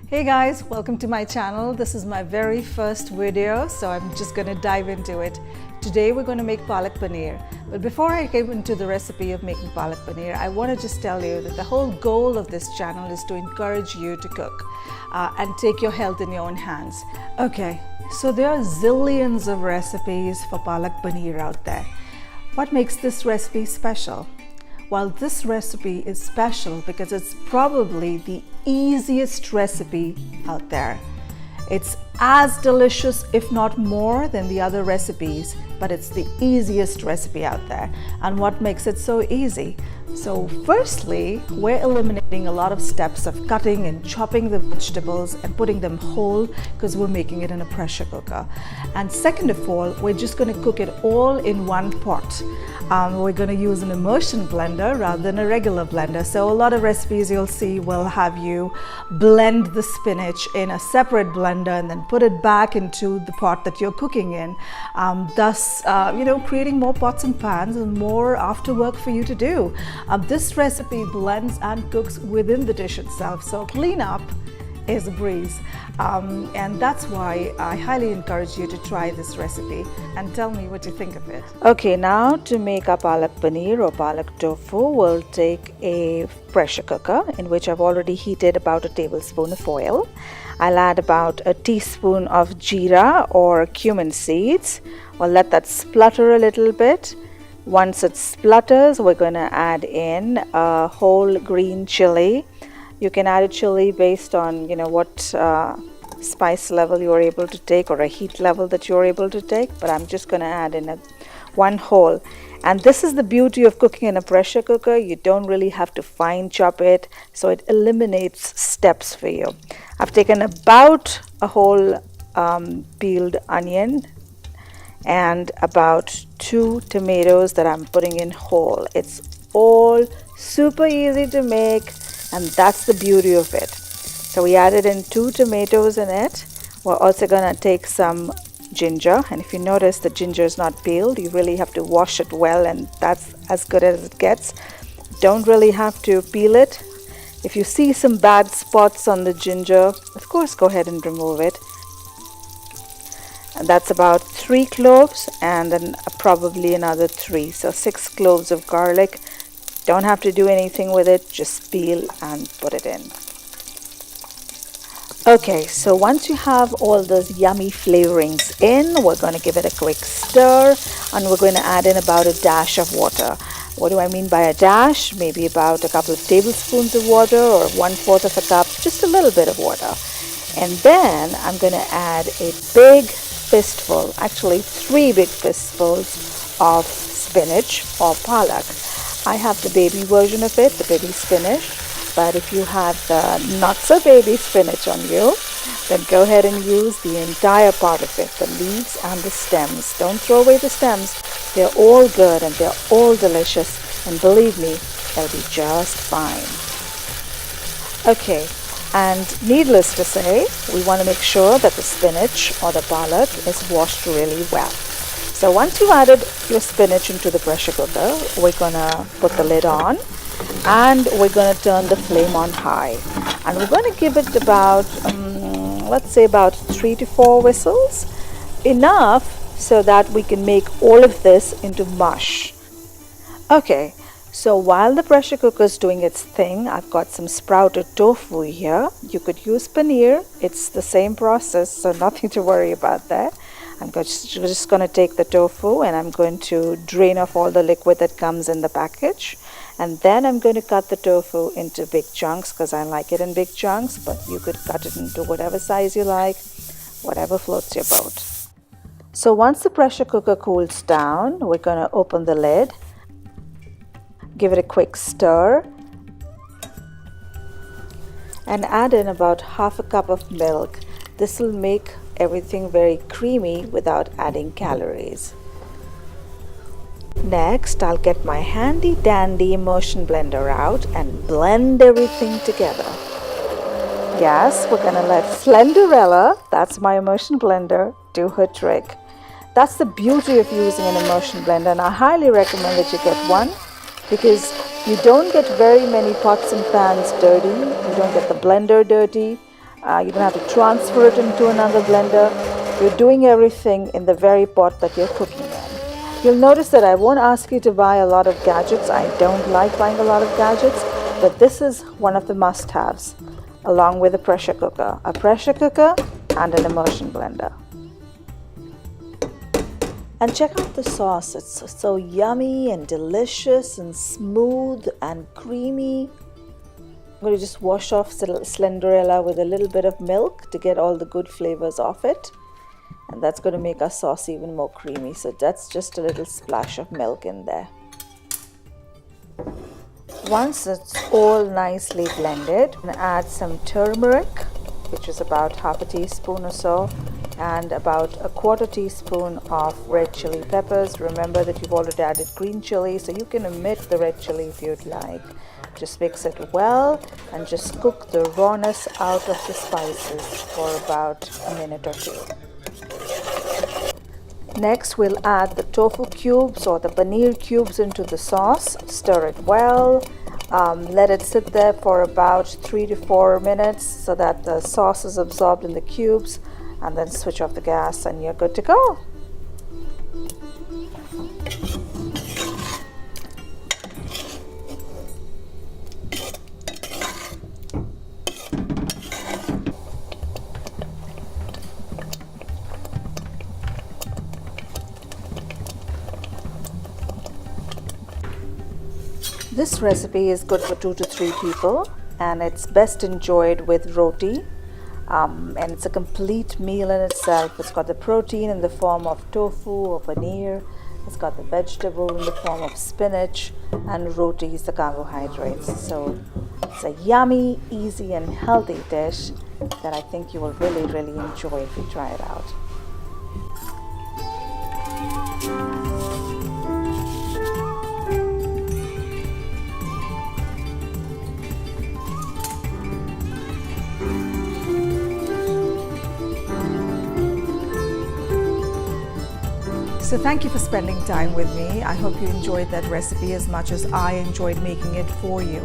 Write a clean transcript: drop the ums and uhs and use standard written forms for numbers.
Hey guys, welcome to my channel. This is my very first video, so I'm just going to dive into it. Today we're going to make palak paneer. But before I get into the recipe of making palak paneer, I want to just tell you that the whole goal of this channel is to encourage you to cook and take your health in your own hands. Okay, so there are zillions of recipes for palak paneer out there. What makes this recipe special? Well, this recipe is special because it's probably the easiest recipe out there. It's as delicious, if not more, than the other recipes, but it's the easiest recipe out there. And what makes it so easy? So firstly, we're eliminating a lot of steps of cutting and chopping the vegetables and putting them whole because we're making it in a pressure cooker. And second of all, we're just going to cook it all in one pot. We're going to use an immersion blender rather than a regular blender. So a lot of recipes you'll see will have you blend the spinach in a separate blender and then put it back into the pot that you're cooking in, thus creating more pots and pans and more after work for you to do. This recipe blends and cooks within the dish itself, so cleanup is a breeze, and that's why I highly encourage you to try this recipe and tell me what you think of it. Okay, now to make our palak paneer or palak tofu, we'll take a pressure cooker in which I've already heated about a tablespoon of oil. I'll add about a teaspoon of jeera or cumin seeds. We'll let that splutter a little bit. Once it splutters, we're going to add in a whole green chili. You can add a chili based on what spice level you're able to take or a heat level that you're able to take, but I'm just going to add in one whole. And this is the beauty of cooking in a pressure cooker. You don't really have to fine chop it, so it eliminates steps for you. I've taken about a whole peeled onion and about 2 tomatoes that I'm putting in whole. It's all super easy to make, and that's the beauty of it. So we added in 2 tomatoes in it. We're also going to take some ginger, and if you notice the ginger is not peeled, you really have to wash it well, and that's as good as it gets. Don't really have to peel it. If you see some bad spots on the ginger, of course go ahead and remove it. And that's about 3 cloves and then probably another 3, so 6 cloves of garlic. Don't have to do anything with it, just peel and put it in. Okay, so once you have all those yummy flavorings in, we're going to give it a quick stir and we're going to add in about a dash of water. What do I mean by a dash? Maybe about a couple of tablespoons of water or 1/4 of a cup, just a little bit of water. And then I'm going to add a big fistful, actually 3 big fistfuls of spinach or palak. I have the baby version of it, the baby spinach, but if you have the not so baby spinach on you, then go ahead and use the entire part of it, the leaves and the stems. Don't throw away the stems. They're all good and they're all delicious, and believe me, they'll be just fine. Okay, and needless to say, we want to make sure that the spinach or the palak is washed really well. So once you've added your spinach into the pressure cooker, we're going to put the lid on and we're going to turn the flame on high. And we're going to give it about, let's say about 3 to 4 whistles. Enough so that we can make all of this into mush. Okay, so while the pressure cooker is doing its thing, I've got some sprouted tofu here. You could use paneer. It's the same process, so nothing to worry about there. I'm just going to take the tofu and I'm going to drain off all the liquid that comes in the package. And then I'm going to cut the tofu into big chunks because I like it in big chunks, but you could cut it into whatever size you like, whatever floats your boat. So once the pressure cooker cools down, we're going to open the lid, give it a quick stir, and add in about 1/2 cup of milk. This will make everything very creamy without adding calories. Next, I'll get my handy dandy immersion blender out and blend everything together. Yes, we're gonna let Slenderella, that's my immersion blender, do her trick. That's the beauty of using an immersion blender, and I highly recommend that you get one because you don't get very many pots and pans dirty, you don't get the blender dirty, You don't have to transfer it into another blender. You're doing everything in the very pot that you're cooking in. You'll notice that I won't ask you to buy a lot of gadgets. I don't like buying a lot of gadgets, but this is one of the must-haves, along with a pressure cooker and an immersion blender. And check out the sauce. It's so yummy and delicious and smooth and creamy. I'm going to just wash off Slenderella with a little bit of milk to get all the good flavors off it. And that's going to make our sauce even more creamy. So that's just a little splash of milk in there. Once it's all nicely blended, I'm going to add some turmeric, which is about half a teaspoon or so, and about a quarter teaspoon of red chili peppers. Remember that you've already added green chili, so you can omit the red chili if you'd like. Just mix it well and just cook the rawness out of the spices for about a minute or two. Next, we'll add the tofu cubes or the paneer cubes into the sauce. Stir it well. Let it sit there for about 3 to 4 minutes so that the sauce is absorbed in the cubes, and then switch off the gas and you're good to go. This recipe is good for 2 to 3 people, and it's best enjoyed with roti. And it's a complete meal in itself. It's got the protein in the form of tofu or paneer. It's got the vegetable in the form of spinach, and roti is the carbohydrates. So it's a yummy, easy and healthy dish that I think you will really enjoy if you try it out. So thank you for spending time with me. I hope you enjoyed that recipe as much as I enjoyed making it for you.